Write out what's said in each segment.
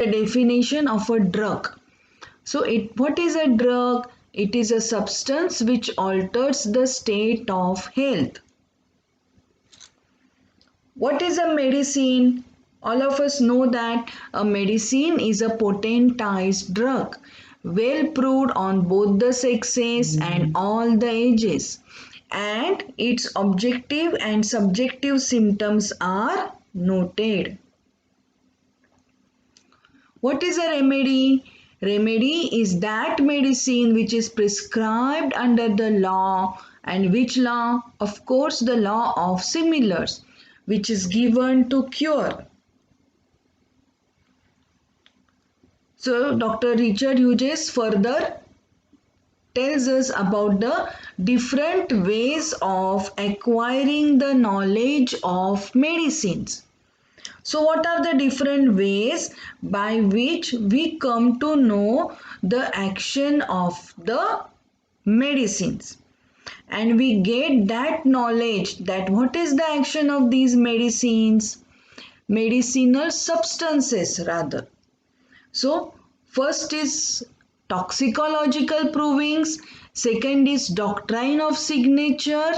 The definition of a drug. So what is a drug? It is a substance which alters the state of health. What is a medicine? All of us know that a medicine is a potentized drug, well proved on both the sexes and all the ages, and its objective and subjective symptoms are noted. What is a remedy? Remedy is that medicine which is prescribed under the law, and which law? Of course, the law of similars, which is given to cure. So Dr. Richard Hughes further tells us about the different ways of acquiring the knowledge of medicines. So what are the different ways by which we come to know the action of the medicines? And we get that knowledge that what is the action of these medicines? Medicinal substances rather. So first is toxicological provings, second is doctrine of signature.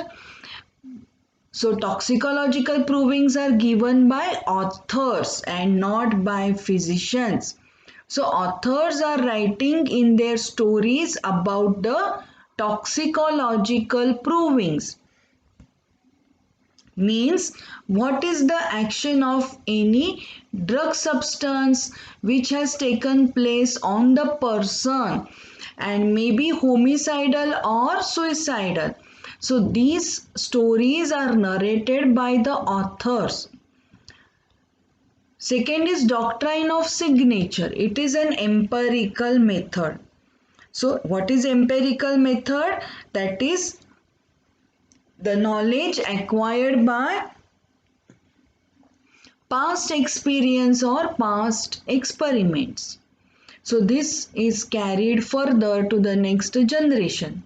So toxicological provings are given by authors and not by physicians. So authors are writing in their stories about the toxicological provings. Means what is the action of any drug substance which has taken place on the person and may be homicidal or suicidal. So these stories are narrated by the authors. Second is doctrine of signature. It is an empirical method. So what is empirical method? That is the knowledge acquired by past experience or past experiments. So this is carried further to the next generation.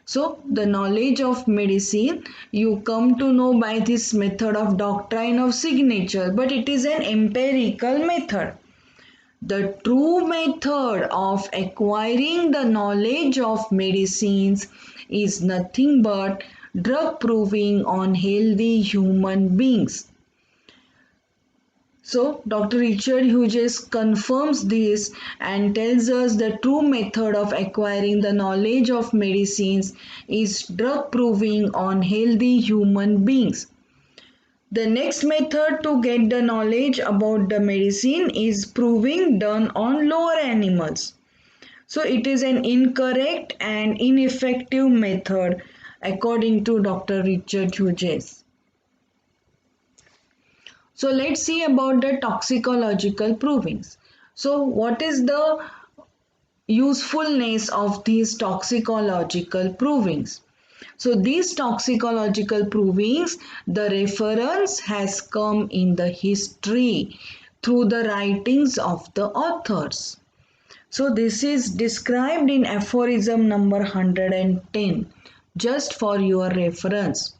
So the knowledge of medicine you come to know by this method of doctrine of signature, but it is an empirical method. The true method of acquiring the knowledge of medicines is nothing but drug proving on healthy human beings. So Dr. Richard Hughes confirms this and tells us the true method of acquiring the knowledge of medicines is drug proving on healthy human beings. The next method to get the knowledge about the medicine is proving done on lower animals. So it is an incorrect and ineffective method according to Dr. Richard Hughes. So let's see about the toxicological provings. So what is the usefulness of these toxicological provings? So these toxicological provings, the reference has come in the history through the writings of the authors. So this is described in aphorism number 110, just for your reference.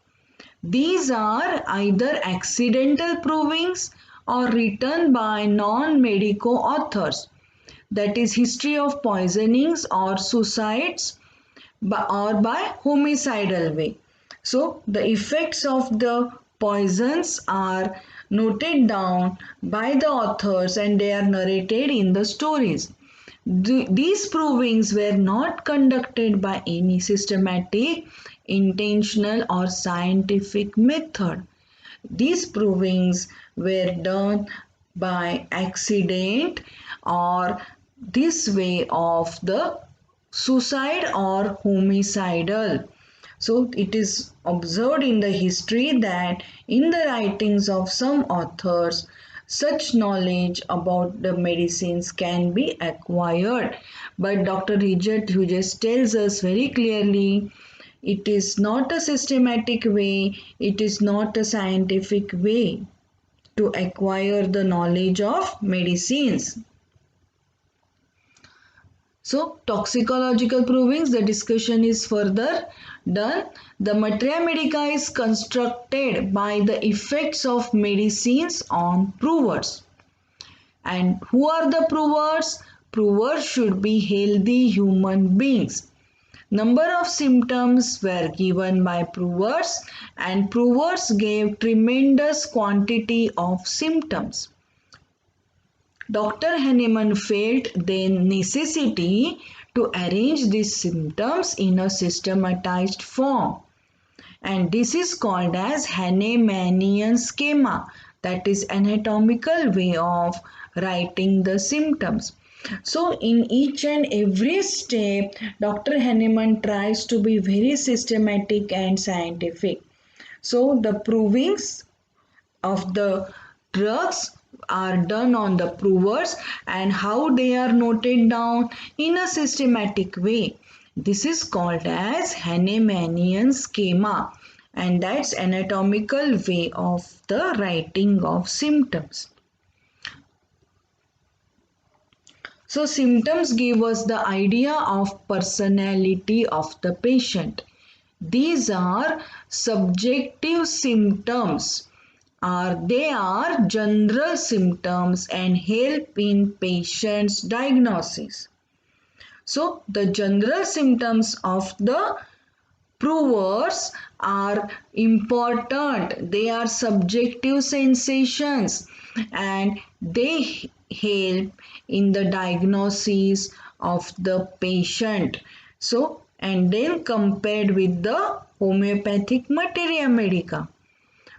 These are either accidental provings or written by non-medico authors, that is history of poisonings or suicides or by homicidal way. So the effects of the poisons are noted down by the authors and they are narrated in the stories. These provings were not conducted by any systematic, intentional or scientific method. These provings were done by accident or this way of the suicide or homicidal. So it is observed in the history that in the writings of some authors, such knowledge about the medicines can be acquired. But Dr. Richard Hughes tells us very clearly, it is not a systematic way, it is not a scientific way to acquire the knowledge of medicines. So toxicological provings, the discussion is further done. The materia medica is constructed by the effects of medicines on provers. And who are the provers? Provers should be healthy human beings. Number of symptoms were given by provers, and provers gave tremendous quantity of symptoms. Dr. Hahnemann felt the necessity to arrange these symptoms in a systematized form, and this is called as Hahnemannian schema, that is anatomical way of writing the symptoms. So in each and every step, Dr. Hahnemann tries to be very systematic and scientific. So the provings of the drugs are done on the provers and how they are noted down in a systematic way. This is called as Hahnemannian schema, and that's anatomical way of the writing of symptoms. So symptoms give us the idea of personality of the patient. These are subjective symptoms, they are general symptoms and help in patient's diagnosis. So the general symptoms of the provers are important. They are subjective sensations and they help in the diagnosis of the patient. So, and then compared with the homeopathic materia medica.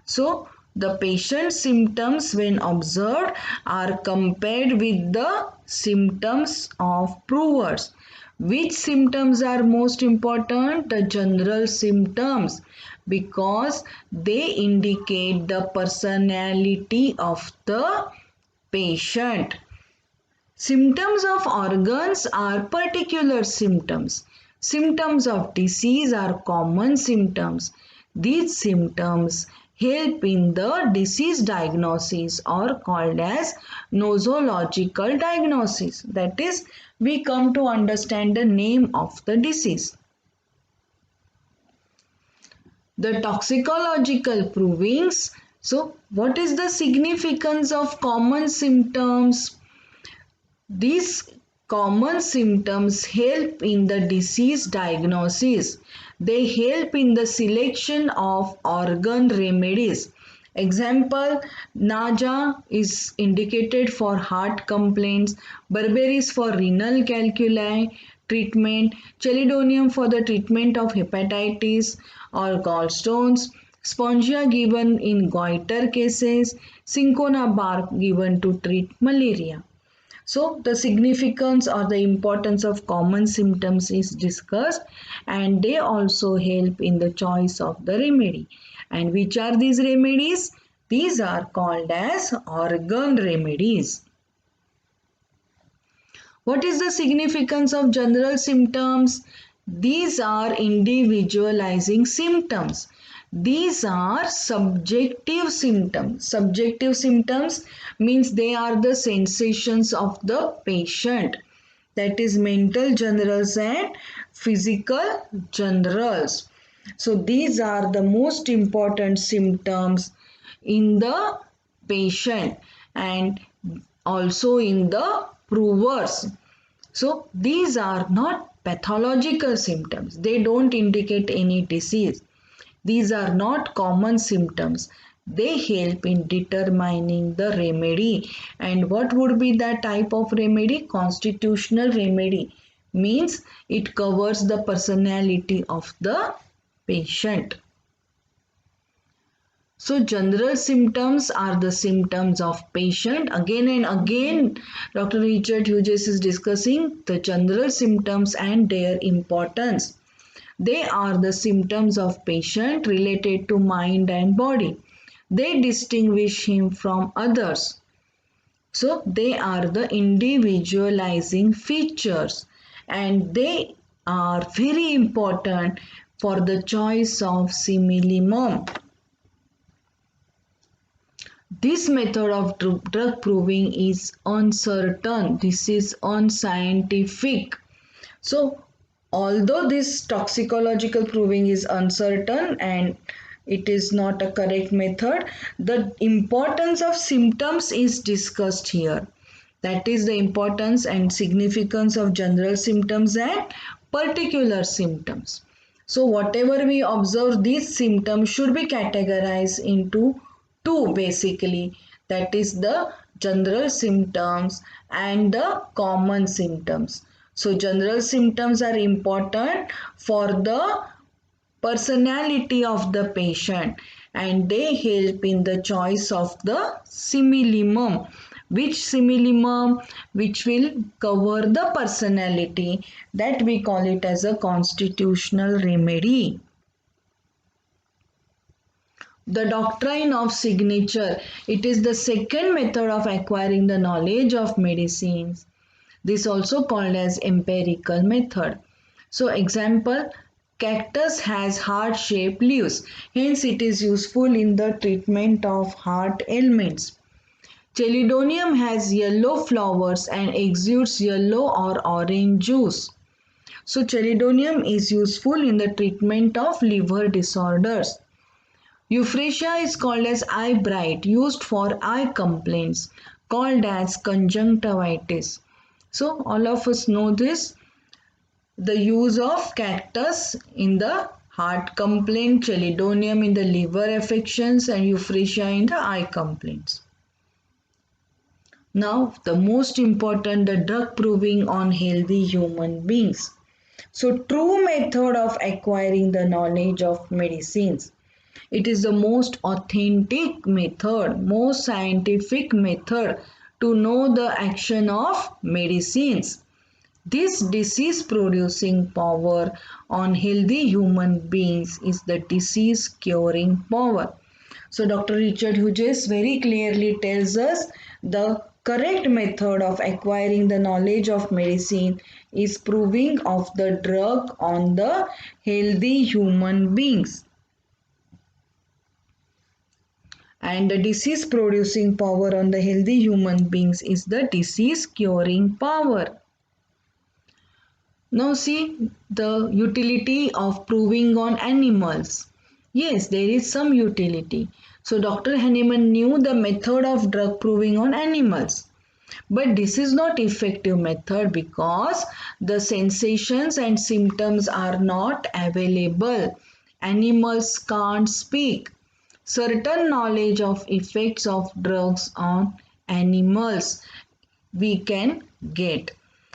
So, the patient's symptoms when observed are compared with the symptoms of provers. Which symptoms are most important? The general symptoms, because they indicate the personality of the patient. Symptoms of organs are particular symptoms. Symptoms of disease are common symptoms. These symptoms help in the disease diagnosis or called as nosological diagnosis. That is, we come to understand the name of the disease. The toxicological provings. So, what is the significance of common symptoms? These common symptoms help in the disease diagnosis. They help in the selection of organ remedies. Example, Naja is indicated for heart complaints, Berberis for renal calculi treatment, Chelidonium for the treatment of hepatitis or gallstones, Spongia given in goiter cases, Cinchona bark given to treat malaria. So the significance or the importance of common symptoms is discussed, and they also help in the choice of the remedy. And which are these remedies? These are called as organ remedies. What is the significance of general symptoms? These are individualizing symptoms. These are subjective symptoms. Subjective symptoms means they are the sensations of the patient. That is mental generals and physical generals. So these are the most important symptoms in the patient and also in the provers. So these are not pathological symptoms. They don't indicate any disease. These are not common symptoms. They help in determining the remedy. And what would be that type of remedy? Constitutional remedy. Means it covers the personality of the patient. So general symptoms are the symptoms of patient. Again and again, Dr. Richard Hughes is discussing the general symptoms and their importance. They are the symptoms of patient related to mind and body. They distinguish him from others. So they are the individualizing features and they are very important for the choice of simillimum. This method of drug proving is uncertain. This is unscientific. So although this toxicological proving is uncertain and it is not a correct method, the importance of symptoms is discussed here. That is the importance and significance of general symptoms and particular symptoms. So whatever we observe, these symptoms should be categorized into two basically. That is the general symptoms and the common symptoms. So general symptoms are important for the personality of the patient and they help in the choice of the similimum, which will cover the personality, that we call it as a constitutional remedy. The doctrine of signature, it is the second method of acquiring the knowledge of medicines. This also called as empirical method. So example, cactus has heart-shaped leaves, hence it is useful in the treatment of heart ailments. Chelidonium has yellow flowers and exudes yellow or orange juice. So chelidonium is useful in the treatment of liver disorders. Euphrasia is called as eye bright, used for eye complaints, called as conjunctivitis. So all of us know this, the use of cactus in the heart complaint, chelidonium in the liver affections and euphrasia in the eye complaints. Now the most important, the drug proving on healthy human beings. So true method of acquiring the knowledge of medicines. It is the most authentic method, most scientific method to know the action of medicines. This disease producing power on healthy human beings is the disease curing power. So Dr. Richard Hughes very clearly tells us the correct method of acquiring the knowledge of medicine is proving of the drug on the healthy human beings. And the disease producing power on the healthy human beings is the disease curing power. Now see the utility of proving on animals. Yes, there is some utility. So Dr. Hahnemann knew the method of drug proving on animals. But this is not effective method because the sensations and symptoms are not available. Animals can't speak. Certain knowledge of effects of drugs on animals we can get.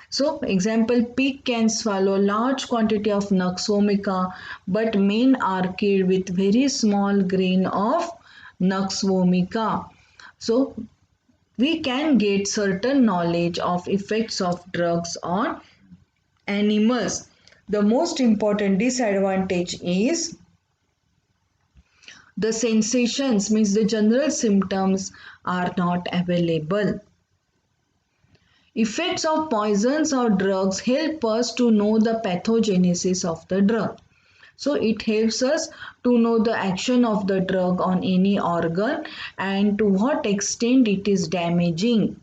So example, pig can swallow large quantity of nux vomica, but men are killed with very small grain of nux vomica. So we can get certain knowledge of effects of drugs on animals. The most important disadvantage is the sensations, means the general symptoms are not available. Effects of poisons or drugs help us to know the pathogenesis of the drug. So it helps us to know the action of the drug on any organ and to what extent it is damaging.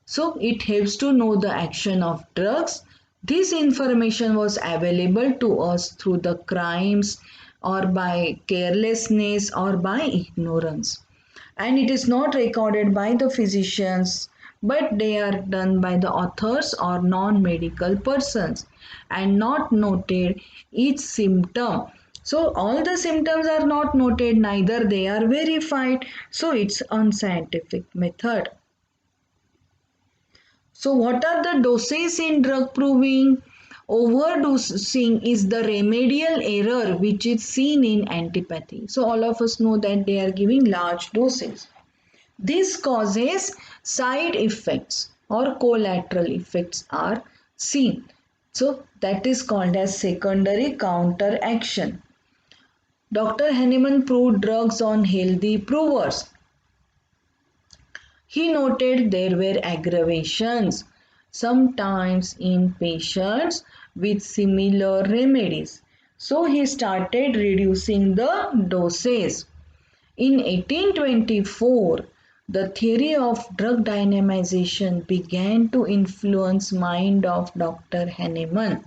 So it helps to know the action of drugs. This information was available to us through the crimes or by carelessness or by ignorance. And it is not recorded by the physicians, but they are done by the authors or non-medical persons and not noted each symptom. So all the symptoms are not noted, neither they are verified. So it's unscientific method. So what are the doses in drug proving? Overdosing is the remedial error which is seen in antipathy. So all of us know that they are giving large doses. This causes side effects or collateral effects are seen. So that is called as secondary counteraction. Dr. Hahnemann proved drugs on healthy provers. He noted there were aggravations, sometimes in patients with similar remedies. So he started reducing the doses. In 1824, the theory of drug dynamization began to influence mind of Dr. Hahnemann.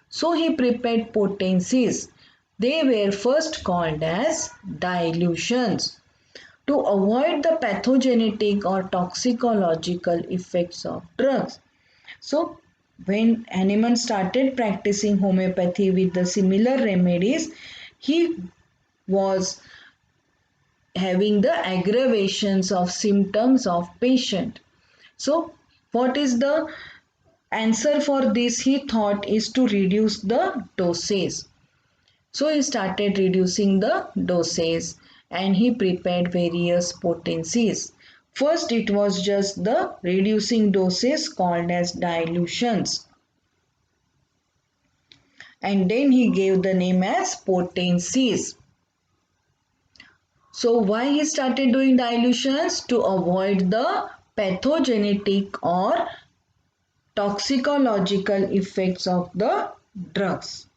So he prepared potencies. They were first called as dilutions. to avoid the pathogenic or toxicological effects of drugs. So, when Hahnemann started practicing homeopathy with the similar remedies, he was having the aggravations of symptoms of patient. So, what is the answer for this? He thought is to reduce the doses. So he started reducing the doses and he prepared various potencies. First it was just the reducing doses called as dilutions, and then he gave the name as potencies. So why he started doing dilutions? To avoid the pathogenic or toxicological effects of the drugs.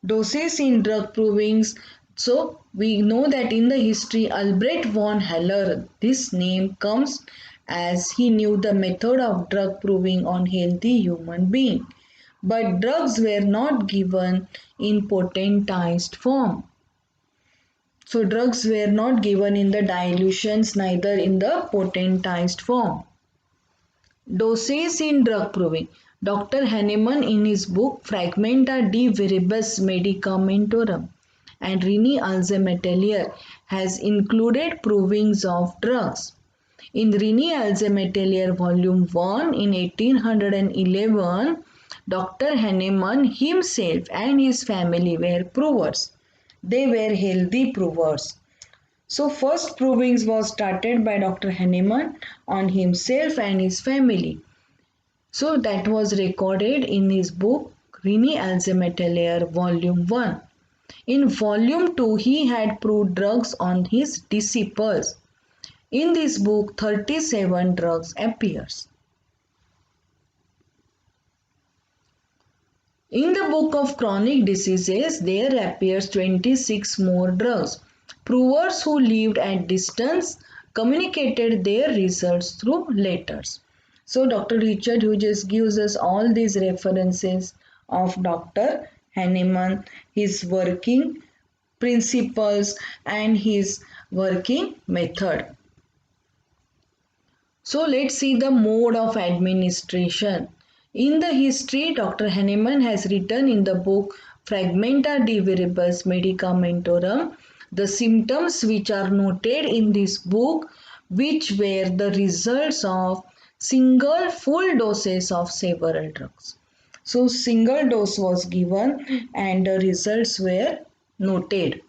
Doses in drug provings. So we know that in the history Albrecht von Haller, this name comes as he knew the method of drug proving on healthy human being. But drugs were not given in potentized form. So drugs were not given in the dilutions, neither in the potentized form. Doses in drug proving. Dr. Hahnemann in his book Fragmenta de Viribus Medicamentorum and René Alzheimer has included provings of drugs. In René Alzheimer Volume 1 in 1811, Dr. Hahnemann himself and his family were provers. They were healthy provers. So first provings was started by Dr. Hahnemann on himself and his family. So that was recorded in his book René Alzheimer Volume 1. In Volume 2 he had proved drugs on his disciples. In this book 37 drugs appears. In the book of chronic diseases there appears 26 more drugs. Provers who lived at distance communicated their results through letters. So Dr. Richard Hughes gives us all these references of Dr. Hahnemann, his working principles and his working method. So let's see the mode of administration. In the history, Dr. Hahnemann has written in the book Fragmenta de Viribus Medicamentorum the symptoms which are noted in this book, which were the results of single full doses of several drugs. So single dose was given and the results were noted.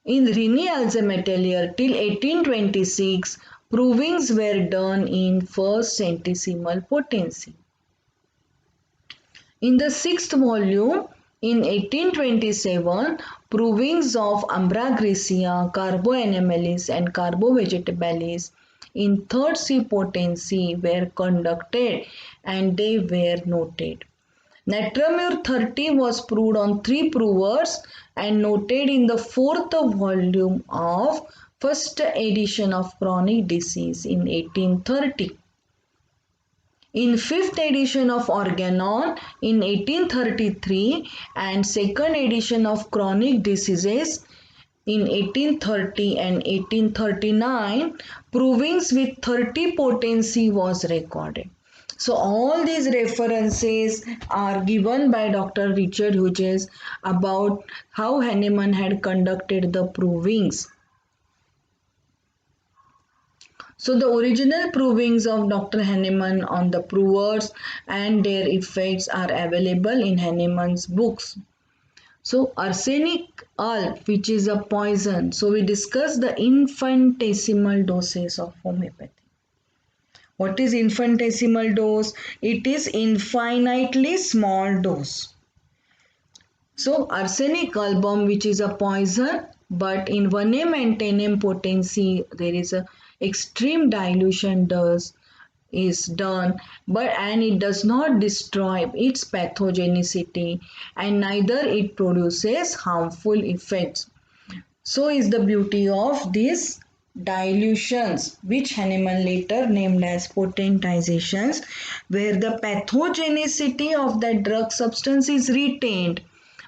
In René Alzheimer till 1826, provings were done in first centesimal potency. In the sixth volume, in 1827, provings of Ambragracia, Carboanemalis and Carbovegetabilis in third C potency were conducted and they were noted. Natramur 30 was proved on 3 provers and noted in the fourth volume of first edition of chronic disease in 1830. In fifth edition of Organon in 1833 and second edition of chronic diseases in 1830 and 1839, provings with 30 potency was recorded. So all these references are given by Dr. Richard Hughes about how Hahnemann had conducted the provings. So the original provings of Dr. Hahnemann on the provers and their effects are available in Hahnemann's books. So arsenic alp, which is a poison. So we discussed the infinitesimal doses of homeopathy. What is infinitesimal dose? It is infinitely small dose. So arsenic album, which is a poison, but in 1m and 10m potency there is a extreme dilution is done, and it does not destroy its pathogenicity and neither it produces harmful effects. So is the beauty of these dilutions, which Hahnemann later named as potentizations, where the pathogenicity of the drug substance is retained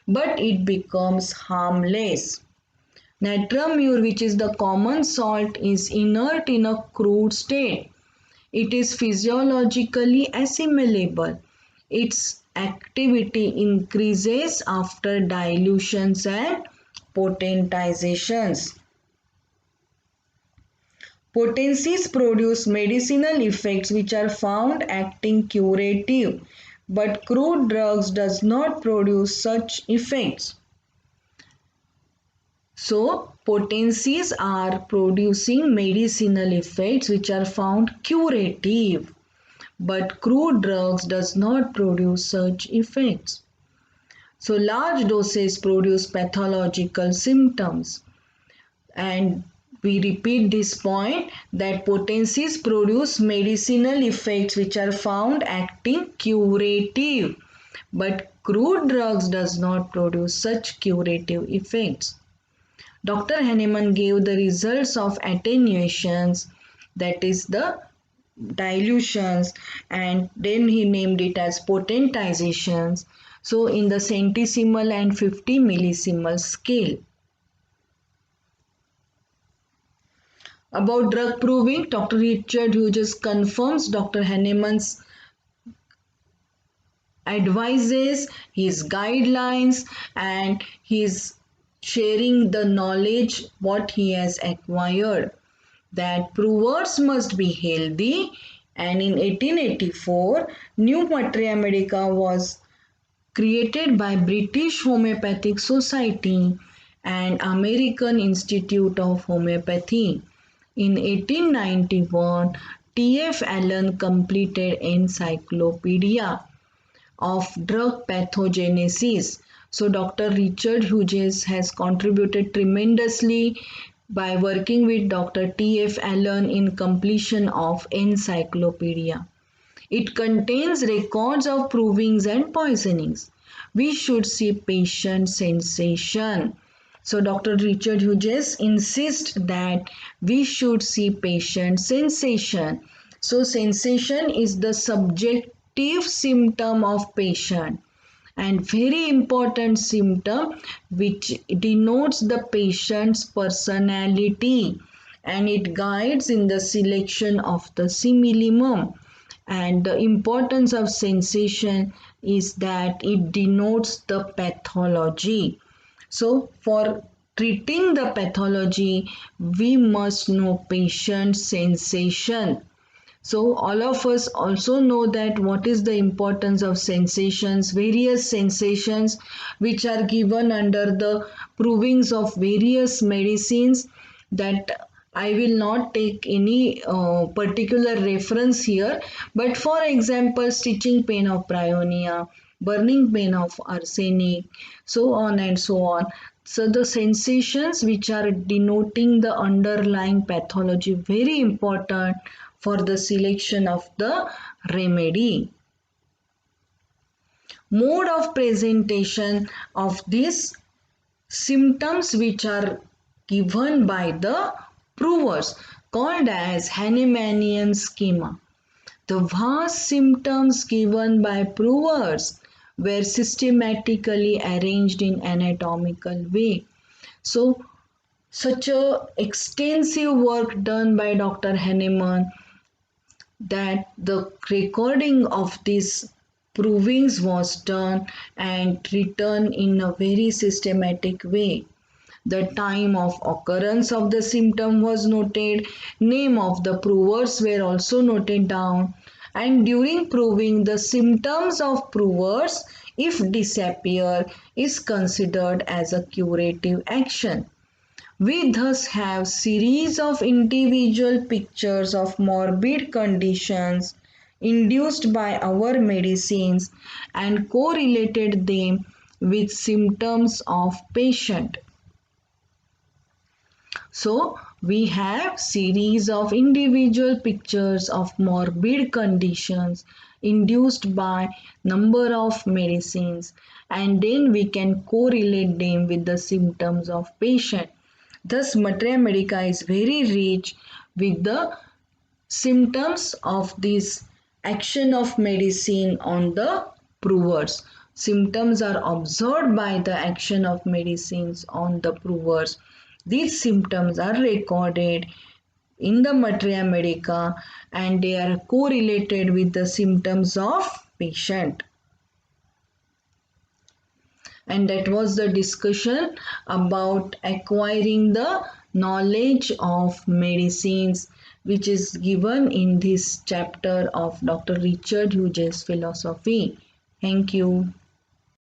but it becomes harmless. Natramur, which is the common salt, is inert in a crude state. It is physiologically assimilable. Its activity increases after dilutions and potentizations. Potencies produce medicinal effects which are found acting curative, but crude drugs does not produce such effects. So, potencies are producing medicinal effects which are found curative, but crude drugs does not produce such effects. So, large doses produce pathological symptoms, and we repeat this point that potencies produce medicinal effects which are found acting curative, but crude drugs does not produce such curative effects. Dr. Hahnemann gave the results of attenuations, that is the dilutions, and then he named it as potentizations. So in the centesimal and 50 millisimal scale. About drug proving, Dr. Richard Hughes confirms Dr. Hahnemann's advices, his guidelines, and his sharing the knowledge what he has acquired, that provers must be healthy. And in 1884 New Materia Medica was created by British Homeopathic Society and American Institute of Homeopathy. In 1891 T.F. Allen completed Encyclopedia of Drug Pathogenesis. So Dr. Richard Hughes has contributed tremendously by working with Dr. T.F. Allen in completion of Encyclopedia. It contains records of provings and poisonings. We should see patient sensation. So Dr. Richard Hughes insists that we should see patient sensation. So sensation is the subjective symptom of patient and very important symptom which denotes the patient's personality, and it guides in the selection of the simillimum. And the importance of sensation is that it denotes the pathology. So for treating the pathology, we must know patient sensation. So all of us also know that what is the importance of sensations, various sensations which are given under the provings of various medicines, that I will not take any particular reference here, but for example stitching pain of bryonia, burning pain of arsenic, so on and so on. So the sensations which are denoting the underlying pathology, very important for the selection of the remedy. Mode of presentation of these symptoms which are given by the provers, called as Hahnemannian schema. The vast symptoms given by provers were systematically arranged in anatomical way. So such a extensive work done by Dr. Hahnemann, that the recording of these provings was done and written in a very systematic way. The time of occurrence of the symptom was noted, name of the provers were also noted down, and during proving the symptoms of provers, if disappear, is considered as a curative action. We thus have series of individual pictures of morbid conditions induced by our medicines and correlated them with symptoms of patient. So we have series of individual pictures of morbid conditions induced by number of medicines, and then we can correlate them with the symptoms of patient. Thus, Materia Medica is very rich with the symptoms of this action of medicine on the provers. symptoms are observed by the action of medicines on the provers. These symptoms are recorded in the Materia Medica and they are correlated with the symptoms of patient. And that was the discussion about acquiring the knowledge of medicines, which is given in this chapter of Dr. Richard Hughes' philosophy. Thank you.